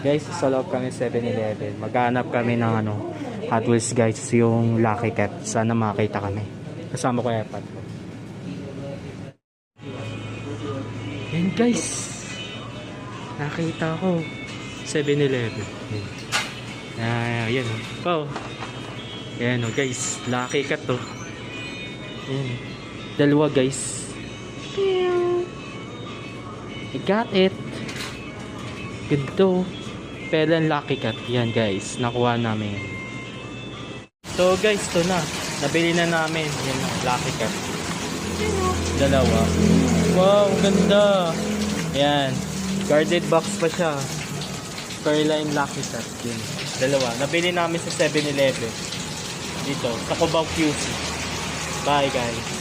Guys, sa loob kami 7-Eleven. Maghanap kami ng Hot Wheels guys, yung Lucky Cat. Sana makita kami. Kasama ko yung iPad ko. Yan guys. Nakita ko 7-Eleven. Yan. Oh. Yan guys, Lucky Cat to. Yan. Dalawa guys. I got it. Ganito. Pelan Lucky Cat. Yan guys, nakuha namin. So guys, ito na. Nabili na namin. Yan, Lucky Cat. Dalawa. Wow, ang ganda. Yan. Guarded box pa siya. Pearline Lucky Cat. Yan. Dalawa. Nabili namin sa 7-Eleven. Dito, sa Cubao QC. Bye guys.